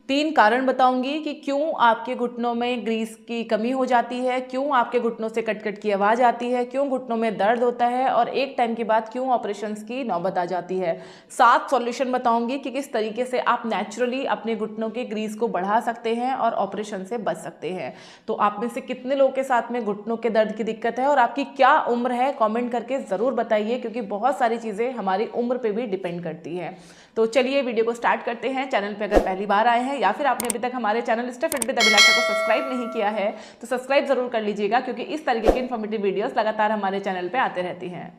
3 कारण बताऊंगी कि क्यों आपके घुटनों में ग्रीस की कमी हो जाती है, क्यों आपके घुटनों से कट कट की आवाज़ आती है, क्यों घुटनों में दर्द होता है और एक टाइम के बाद क्यों ऑपरेशंस की नौबत आ जाती है। 7 सॉल्यूशन बताऊंगी कि किस तरीके से आप नेचुरली अपने घुटनों के ग्रीस को बढ़ा सकते हैं और ऑपरेशन से बच सकते हैं। तो आप में से कितने लोगों के साथ में घुटनों के दर्द की दिक्कत है और आपकी क्या उम्र है, कॉमेंट करके ज़रूर बताइए, क्योंकि बहुत सारी चीज़ें हमारी उम्र पर भी डिपेंड करती है। तो चलिए वीडियो को स्टार्ट करते हैं। चैनल पे अगर पहली बार आए हैं या फिर आपने अभी तक हमारे चैनल स्टे फिट विद अभिलाषा को सब्सक्राइब नहीं किया है तो सब्सक्राइब जरूर कर लीजिएगा, क्योंकि इस तरीके की इन्फॉर्मेटिव वीडियोस लगातार हमारे चैनल पे आते रहती हैं।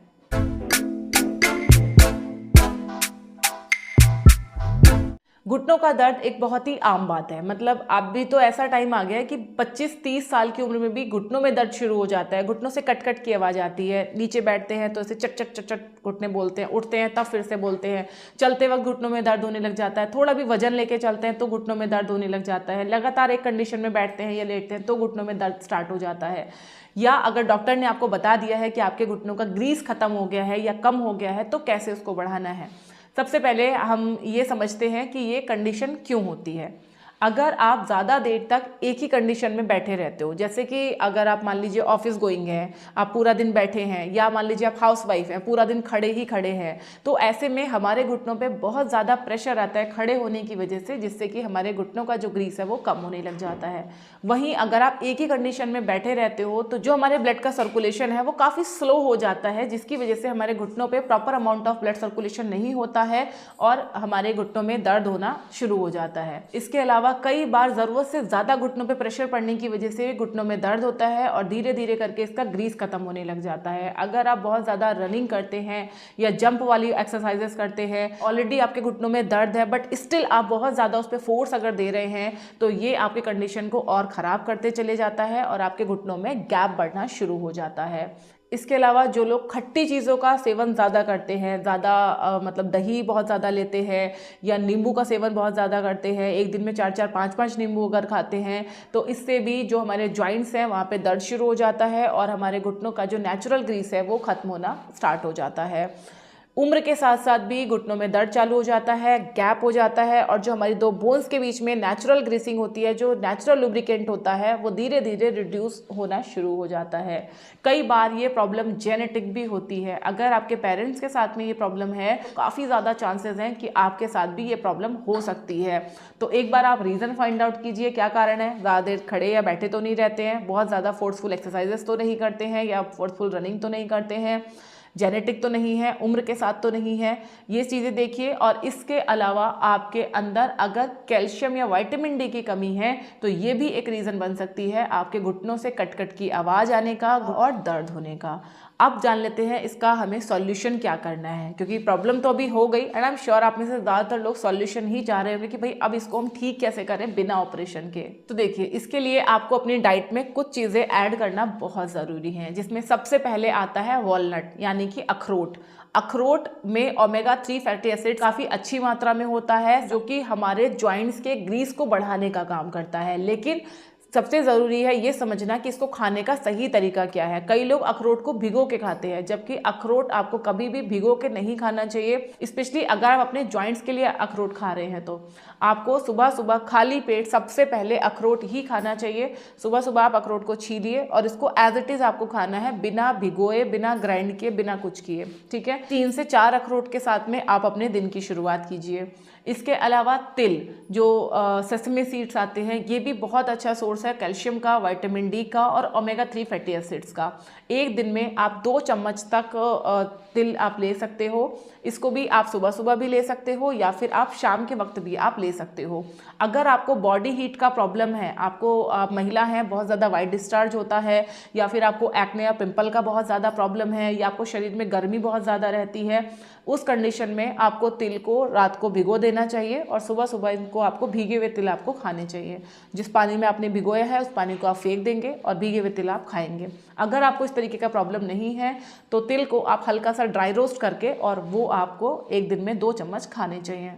घुटनों का दर्द एक बहुत ही आम बात है। मतलब अब भी तो ऐसा टाइम आ गया है कि 25-30 साल की उम्र में भी घुटनों में दर्द शुरू हो जाता है, घुटनों से कट कट की आवाज़ आती है, नीचे बैठते हैं तो ऐसे चट चट चट चट घुटने बोलते हैं, उठते हैं तब फिर से बोलते हैं, चलते वक्त घुटनों में दर्द होने लग जाता है, थोड़ा भी वजन लेके चलते हैं तो घुटनों में दर्द होने लग जाता है, लगातार एक कंडीशन में बैठते हैं या लेटते हैं तो घुटनों में दर्द स्टार्ट हो जाता है। या अगर डॉक्टर ने आपको बता दिया है कि आपके घुटनों का ग्रीस खत्म हो गया है या कम हो गया है तो कैसे उसको बढ़ाना है। सबसे पहले हम ये समझते हैं कि ये कंडीशन क्यों होती है। अगर आप ज़्यादा देर तक एक ही कंडीशन में बैठे रहते हो, जैसे कि अगर आप मान लीजिए ऑफिस गोइंग हैं, आप पूरा दिन बैठे हैं, या मान लीजिए आप हाउस वाइफ हैं, पूरा दिन खड़े ही खड़े हैं, तो ऐसे में हमारे घुटनों पे बहुत ज़्यादा प्रेशर आता है खड़े होने की वजह से, जिससे कि हमारे घुटनों का जो ग्रीस है वो कम होने लग जाता है। वहीं अगर आप एक ही कंडीशन में बैठे रहते हो तो जो हमारे ब्लड का सर्कुलेशन है वो काफ़ी स्लो हो जाता है, जिसकी वजह से हमारे घुटनों पर proper amount of blood circulation नहीं होता है और हमारे घुटनों में दर्द होना शुरू हो जाता है। इसके अलावा कई बार जरूरत से ज्यादा घुटनों पे प्रेशर पड़ने की वजह से घुटनों में दर्द होता है और धीरे धीरे करके इसका ग्रीस खत्म होने लग जाता है। अगर आप बहुत ज्यादा रनिंग करते हैं या जंप वाली एक्सरसाइजेस करते हैं, ऑलरेडी आपके घुटनों में दर्द है बट स्टिल आप बहुत ज्यादा उस पर फोर्स अगर दे रहे हैं तो ये आपके कंडीशन को और खराब करते चले जाता है और आपके घुटनों में गैप बढ़ना शुरू हो जाता है। इसके अलावा जो लोग खट्टी चीज़ों का सेवन ज़्यादा करते हैं, ज़्यादा मतलब दही बहुत ज़्यादा लेते हैं या नींबू का सेवन बहुत ज़्यादा करते हैं, एक दिन में 4-4 5-5 नींबू अगर खाते हैं तो इससे भी जो हमारे जॉइंट्स हैं वहाँ पे दर्द शुरू हो जाता है और हमारे घुटनों का जो नेचुरल ग्रीस है वो ख़त्म होना स्टार्ट हो जाता है। उम्र के साथ साथ भी घुटनों में दर्द चालू हो जाता है, गैप हो जाता है और जो हमारी दो बोन्स के बीच में नेचुरल ग्रीसिंग होती है, जो नेचुरल लुब्रिकेंट होता है, वो धीरे धीरे रिड्यूस होना शुरू हो जाता है। कई बार ये प्रॉब्लम जेनेटिक भी होती है। अगर आपके पेरेंट्स के साथ में ये प्रॉब्लम है तो काफ़ी ज़्यादा चांसेस हैं कि आपके साथ भी ये प्रॉब्लम हो सकती है। तो एक बार आप रीज़न फाइंड आउट कीजिए क्या कारण है। ज़्यादा देर खड़े या बैठे तो नहीं रहते हैं, बहुत ज़्यादा फोर्सफुल एक्सरसाइजेस तो नहीं करते हैं या फोर्सफुल रनिंग तो नहीं करते हैं, जेनेटिक तो नहीं है, उम्र के साथ तो नहीं है, ये चीज़ें देखिए। और इसके अलावा आपके अंदर अगर कैल्शियम या विटामिन डी की कमी है तो ये भी एक रीज़न बन सकती है आपके घुटनों से कट कट की आवाज़ आने का और दर्द होने का। अब जान लेते हैं इसका हमें सॉल्यूशन क्या करना है, क्योंकि प्रॉब्लम तो अभी हो गई एंड आई एम श्योर आप में से ज़्यादातर लोग सॉल्यूशन ही चाह रहे होंगे कि भाई अब इसको हम ठीक कैसे करें बिना ऑपरेशन के। तो देखिए, इसके लिए आपको अपनी डाइट में कुछ चीज़ें ऐड करना बहुत ज़रूरी है, जिसमें सबसे पहले आता है वॉलनट यानी कि अखरोट। अखरोट में ओमेगा 3 फैटी एसिड काफ़ी अच्छी मात्रा में होता है, जो कि हमारे जॉइंट्स के ग्रीस को बढ़ाने का काम करता है। लेकिन सबसे ज़रूरी है ये समझना कि इसको खाने का सही तरीका क्या है। कई लोग अखरोट को भिगो के खाते हैं, जबकि अखरोट आपको कभी भी भिगो के नहीं खाना चाहिए। स्पेशली अगर आप अपने जॉइंट्स के लिए अखरोट खा रहे हैं तो आपको सुबह सुबह खाली पेट सबसे पहले अखरोट ही खाना चाहिए। सुबह सुबह आप अखरोट को छीलिए और इसको एज इट इज़ आपको खाना है, बिना भिगोए, बिना ग्राइंड किए, बिना कुछ किए, ठीक है। 3 से 4 अखरोट के साथ में आप अपने दिन की शुरुआत कीजिए। इसके अलावा तिल, जो सेसमे सीड्स आते हैं, ये भी बहुत अच्छा सोर्स है कैल्शियम का, विटामिन डी का और ओमेगा 3 फैटी एसिड्स का। एक दिन में आप 2 चम्मच तक तिल आप ले सकते हो। इसको भी आप सुबह सुबह भी ले सकते हो या फिर आप शाम के वक्त भी आप ले सकते हो। अगर आपको बॉडी हीट का प्रॉब्लम है, आपको आप महिला हैं, बहुत ज़्यादा वाइट डिस्चार्ज होता है, या फिर आपको एक्ने या पिंपल का बहुत ज़्यादा प्रॉब्लम है, या आपको शरीर में गर्मी बहुत ज़्यादा रहती है, उस कंडीशन में आपको तिल को रात को भिगो देना चाहिए और सुबह सुबह इनको आपको भीगे हुए तिल आपको खाने चाहिए। जिस पानी में आपने भिगोया है उस पानी को आप फेंक देंगे और भीगे हुए तिल आप खाएंगे। अगर आपको इस तरीके का प्रॉब्लम नहीं है तो तिल को आप हल्का सा ड्राई रोस्ट करके और वो आपको एक दिन में 2 चम्मच खाने चाहिए।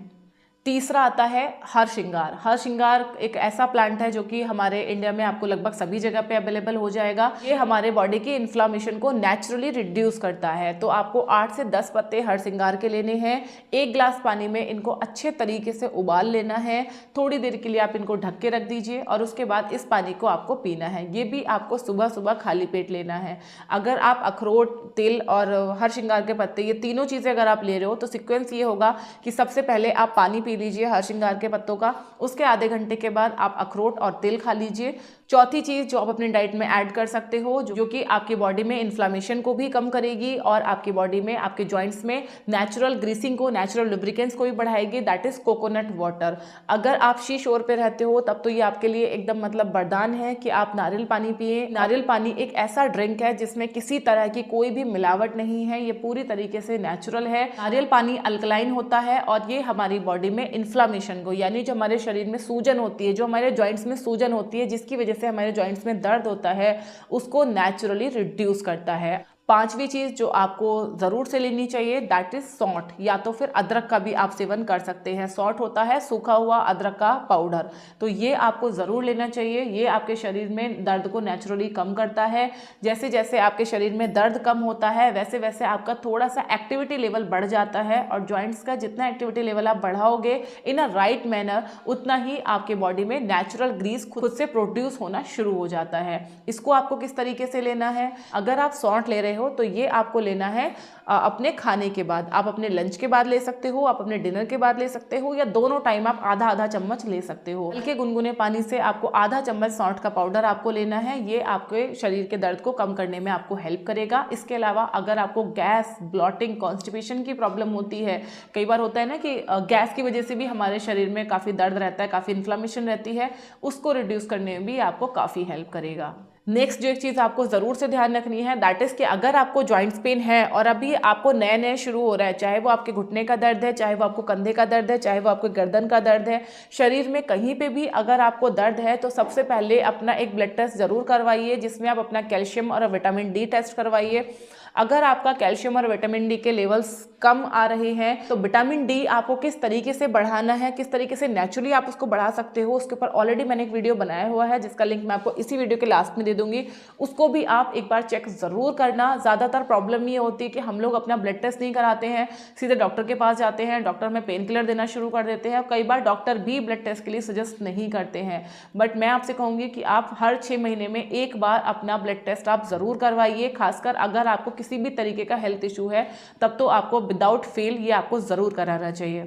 तीसरा आता है हरसिंगार। हरसिंगार एक ऐसा प्लांट है जो कि हमारे इंडिया में आपको लगभग सभी जगह पे अवेलेबल हो जाएगा। ये हमारे बॉडी की इन्फ्लामेशन को नेचुरली रिड्यूस करता है। तो आपको 8 से 10 पत्ते हरसिंगार के लेने हैं। 1 गिलास पानी में इनको अच्छे तरीके से उबाल लेना है। थोड़ी देर के लिए आप इनको ढक के रख दीजिए और उसके बाद इस पानी को आपको पीना है। ये भी आपको सुबह सुबह खाली पेट लेना है। अगर आप अखरोट, तिल और हरसिंगार के पत्ते, ये तीनों चीज़ें अगर आप ले रहे हो तो सीक्वेंस ये होगा कि सबसे पहले आप पानी पी लीजिए हरसिंगार के पत्तों का, उसके आधे घंटे के बाद आप अखरोट और तिल खा लीजिए। चौथी चीज़ जो आप अपनी डाइट में ऐड कर सकते हो, जो कि आपकी बॉडी में इन्फ्लामेशन को भी कम करेगी और आपकी बॉडी में, आपके जॉइंट्स में नेचुरल ग्रीसिंग को, नेचुरल लुब्रिकेंट्स को भी बढ़ाएगी, दैट इज कोकोनट वाटर। अगर आप शी शोर पे रहते हो तब तो ये आपके लिए एकदम मतलब वरदान है कि आप नारियल पानी पिए। नारियल पानी एक ऐसा ड्रिंक है जिसमें किसी तरह की कोई भी मिलावट नहीं है, ये पूरी तरीके से नेचुरल है। नारियल पानी अल्कलाइन होता है और ये हमारी बॉडी में इन्फ्लामेशन को, यानी जो हमारे शरीर में सूजन होती है, जो हमारे जॉइंट्स में सूजन होती है, जिसकी वजह से हमारे जॉइंट्स में दर्द होता है, उसको नेचुरली रिड्यूस करता है। पांचवी चीज जो आपको जरूर से लेनी चाहिए दैट इज सौंठ, या तो फिर अदरक का भी आप सेवन कर सकते हैं। सौंठ होता है सूखा हुआ अदरक का पाउडर, तो ये आपको जरूर लेना चाहिए। ये आपके शरीर में दर्द को नेचुरली कम करता है। जैसे जैसे आपके शरीर में दर्द कम होता है वैसे वैसे आपका थोड़ा सा एक्टिविटी लेवल बढ़ जाता है, और जॉइंट्स का जितना एक्टिविटी लेवल आप बढ़ाओगे इन अ राइट मैनर, उतना ही आपके बॉडी में नेचुरल ग्रीस खुद से प्रोड्यूस होना शुरू हो जाता है। इसको आपको किस तरीके से लेना है, अगर आप सौंठ ले रहे हो तो ये आपको लेना है अपने खाने के बाद। आप अपने लंच के बाद ले सकते हो, आप अपने डिनर के बाद ले सकते हो, या दोनों टाइम आप आधा आधा चम्मच ले सकते हो। हल्के गुनगुने पानी से आपको आधा चम्मच सौंठ का पाउडर आपको लेना है। ये आपके शरीर के दर्द को कम करने में आपको हेल्प करेगा। इसके अलावा अगर आपको गैस, ब्लॉटिंग, कॉन्स्टिपेशन की प्रॉब्लम होती है, कई बार होता है ना कि गैस की वजह से भी हमारे शरीर में काफ़ी दर्द रहता है, काफ़ी इन्फ्लामेशन रहती है, उसको रिड्यूस करने में भी आपको काफ़ी हेल्प करेगा। नेक्स्ट जो एक चीज़ आपको ज़रूर से ध्यान रखनी है दैट इज़ कि अगर आपको जॉइंट्स पेन है और अभी आपको नए नए शुरू हो रहा है, चाहे वो आपके घुटने का दर्द है, चाहे वो आपको कंधे का दर्द है, चाहे वो आपके गर्दन का दर्द है, शरीर में कहीं पे भी अगर आपको दर्द है तो सबसे पहले अपना एक ब्लड टेस्ट ज़रूर करवाइए, जिसमें आप अपना कैल्शियम और विटामिन डी टेस्ट करवाइए। अगर आपका कैल्शियम और विटामिन डी के लेवल्स कम आ रहे हैं तो विटामिन डी आपको किस तरीके से बढ़ाना है, किस तरीके से नेचुरली आप उसको बढ़ा सकते हो, उसके ऊपर ऑलरेडी मैंने एक वीडियो बनाया हुआ है जिसका लिंक मैं आपको इसी वीडियो के लास्ट में दे दूंगी। उसको भी आप एक बार चेक ज़रूर करना। ज़्यादातर प्रॉब्लम ये होती है कि हम लोग अपना ब्लड टेस्ट नहीं कराते हैं, सीधे डॉक्टर के पास जाते हैं, डॉक्टर हमें पेन किलर देना शुरू कर देते हैं, कई बार डॉक्टर भी ब्लड टेस्ट के लिए सजेस्ट नहीं करते हैं। बट मैं आपसे कहूँगी कि आप हर 6 महीने में एक बार अपना ब्लड टेस्ट आप ज़रूर करवाइए। खासकर अगर आपको किसी भी तरीके का हेल्थ इशू है तब तो आपको विदाउट फेल ये आपको ज़रूर कराना चाहिए।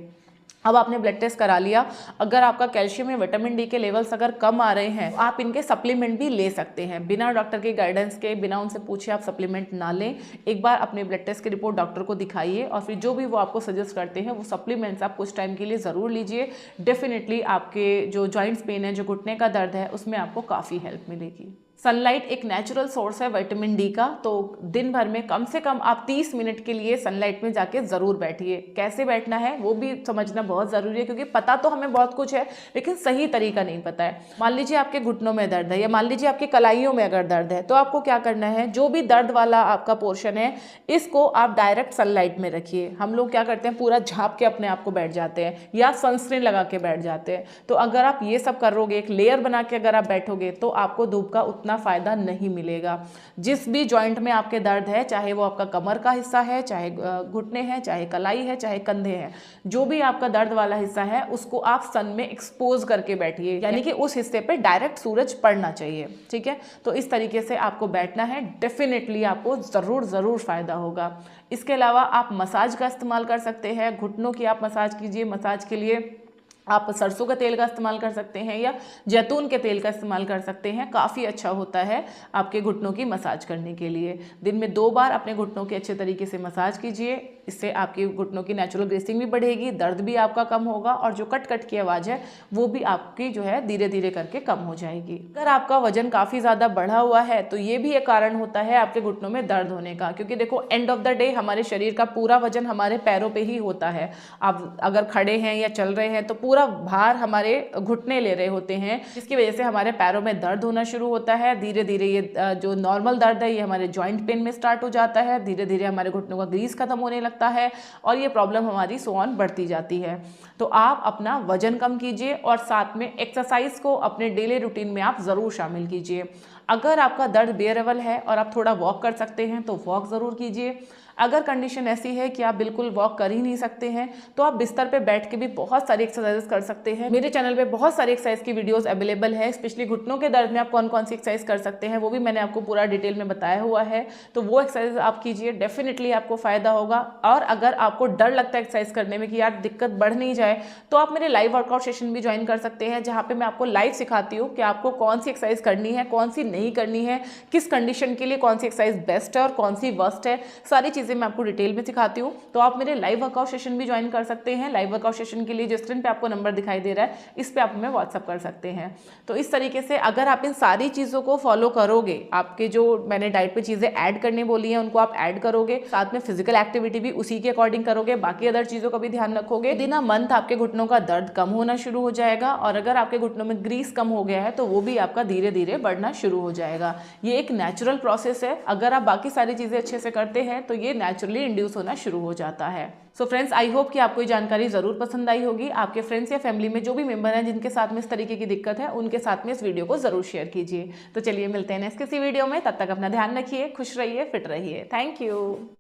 अब आपने ब्लड टेस्ट करा लिया, अगर आपका कैल्शियम या विटामिन डी के लेवल्स अगर कम आ रहे हैं, आप इनके सप्लीमेंट भी ले सकते हैं। बिना डॉक्टर के गाइडेंस के, बिना उनसे पूछे आप सप्लीमेंट ना लें। एक बार अपने ब्लड टेस्ट की रिपोर्ट डॉक्टर को दिखाइए और फिर जो भी वो आपको सजेस्ट करते हैं वो सप्लीमेंट्स आप कुछ टाइम के लिए ज़रूर लीजिए। डेफिनेटली आपके जो जॉइंट्स पेन है, जो घुटने का दर्द है, उसमें आपको काफ़ी हेल्प मिलेगी। सनलाइट एक नेचुरल सोर्स है विटामिन डी का, तो दिन भर में कम से कम आप 30 मिनट के लिए सनलाइट में जाके ज़रूर बैठिए। कैसे बैठना है वो भी समझना बहुत ज़रूरी है, क्योंकि पता तो हमें बहुत कुछ है लेकिन सही तरीका नहीं पता है। मान लीजिए आपके घुटनों में दर्द है या मान लीजिए आपकी कलाइयों में अगर दर्द है, तो आपको क्या करना है, जो भी दर्द वाला आपका पोर्शन है इसको आप डायरेक्ट सनलाइट में रखिए। हम लोग क्या करते हैं, पूरा झाँप के अपने आप को बैठ जाते हैं या सनस्क्रीन लगा के बैठ जाते हैं। तो अगर आप ये सब करोगे, एक लेयर बना के अगर आप बैठोगे, तो आपको धूप का उतना फायदा नहीं मिलेगा। जिस भी जॉइंट में आपके दर्द है, चाहे वो आपका कमर का हिस्सा है, चाहे घुटने हैं, चाहे कलाई है, चाहे कंधे हैं, जो भी आपका दर्द वाला हिस्सा है उसको आप सन में एक्सपोज करके बैठिए, यानी कि उस हिस्से पे डायरेक्ट सूरज पड़ना चाहिए। ठीक है, तो इस तरीके से आपको बैठना है, डेफिनेटली आपको ज़रूर फायदा होगा। इसके अलावा आप मसाज का इस्तेमाल कर सकते हैं। घुटनों की आप मसाज कीजिए। मसाज के लिए आप सरसों का तेल का इस्तेमाल कर सकते हैं या जैतून के तेल का इस्तेमाल कर सकते हैं। काफ़ी अच्छा होता है आपके घुटनों की मसाज करने के लिए। दिन में 2 बार अपने घुटनों की अच्छे तरीके से मसाज कीजिए, इससे आपकी घुटनों की नेचुरल ग्रीसिंग भी बढ़ेगी, दर्द भी आपका कम होगा और जो कट कट की आवाज़ है वो भी आपकी जो है धीरे धीरे करके कम हो जाएगी। अगर आपका वजन काफ़ी ज़्यादा बढ़ा हुआ है तो ये भी एक कारण होता है आपके घुटनों में दर्द होने का, क्योंकि देखो एंड ऑफ द डे हमारे शरीर का पूरा वजन हमारे पैरों पर ही होता है। आप अगर खड़े हैं या चल रहे हैं तो पूरा भार हमारे घुटने ले रहे होते हैं, जिसकी वजह से हमारे पैरों में दर्द होना शुरू होता है। धीरे धीरे ये जो नॉर्मल दर्द है ये हमारे जॉइंट पेन में स्टार्ट हो जाता है, धीरे धीरे हमारे घुटनों का ग्रीस खत्म होने लगता है लगता है और ये प्रॉब्लम हमारी सो ऑन बढ़ती जाती है। तो आप अपना वजन कम कीजिए और साथ में एक्सरसाइज को अपने डेली रूटीन में आप ज़रूर शामिल कीजिए। अगर आपका दर्द बेअरेबल है और आप थोड़ा वॉक कर सकते हैं तो वॉक ज़रूर कीजिए। अगर कंडीशन ऐसी है कि आप बिल्कुल वॉक कर ही नहीं सकते हैं तो आप बिस्तर पे बैठ के भी बहुत सारी एक्सरसाइजेस कर सकते हैं। मेरे चैनल पे बहुत सारी एक्सरसाइज की वीडियोस अवेलेबल है, स्पेशली घुटनों के दर्द में आप कौन कौन सी एक्सरसाइज कर सकते हैं वो भी मैंने आपको पूरा डिटेल में बताया हुआ है। तो वो एक्सरसाइज आप कीजिए, डेफिनेटली आपको फायदा होगा। और अगर आपको डर लगता है एक्सरसाइज करने में कि यार दिक्कत बढ़ नहीं जाए, तो आप मेरे लाइव वर्कआउट सेशन भी ज्वाइन कर सकते हैं, जहाँ पे मैं आपको लाइव सिखाती हूँ कि आपको कौन सी एक्सरसाइज करनी है, कौन सी नहीं करनी है, किस कंडीशन के लिए कौन सी एक्सरसाइज बेस्ट है और कौन सी वर्स्ट है। सारी चीज़ें मैं आपको डिटेल में सिखाती हूँ। तो आप मेरे लाइव वर्कआउट सेशन भी ज्वाइन कर सकते हैं। लाइव वर्कआउट सेशन के लिए जो स्क्रीन पे आपको नंबर दिखाई दे रहा है, इस पे आप हमें व्हाट्सअप कर सकते हैं। तो इस तरीके से अगर आप इन सारी चीज़ों को फॉलो करोगे, आपके जो मैंने डाइट पे चीज़ें ऐड करने बोली हैं उनको आप ऐड करोगे, साथ में फिजिकल एक्टिविटी भी उसी के अकॉर्डिंग करोगे, बाकी अदर चीज़ों का भी ध्यान रखोगे, दिन मंथ आपके घुटनों का दर्द कम होना शुरू हो जाएगा। और अगर आपके घुटनों में ग्रीस कम हो गया है तो वो भी आपका धीरे धीरे बढ़ना शुरू हो जाएगा। ये एक नेचुरल प्रोसेस है। अगर आप बाकी सारी चीज़ें अच्छे से करते हैं तो ये नेचुरली इंड्यूस होना शुरू हो जाता है। सो फ्रेंड्स, आई होप कि आपको ये जानकारी जरूर पसंद आई होगी। आपके फ्रेंड्स या फैमिली में जो भी मेंबर हैं जिनके साथ में इस तरीके की दिक्कत है, उनके साथ में इस वीडियो को जरूर शेयर कीजिए। तो चलिए मिलते हैं नेक्स्ट किसी वीडियो में, तब तक अपना ध्यान रखिए, खुश रहिए, फिट रहिए। Thank you.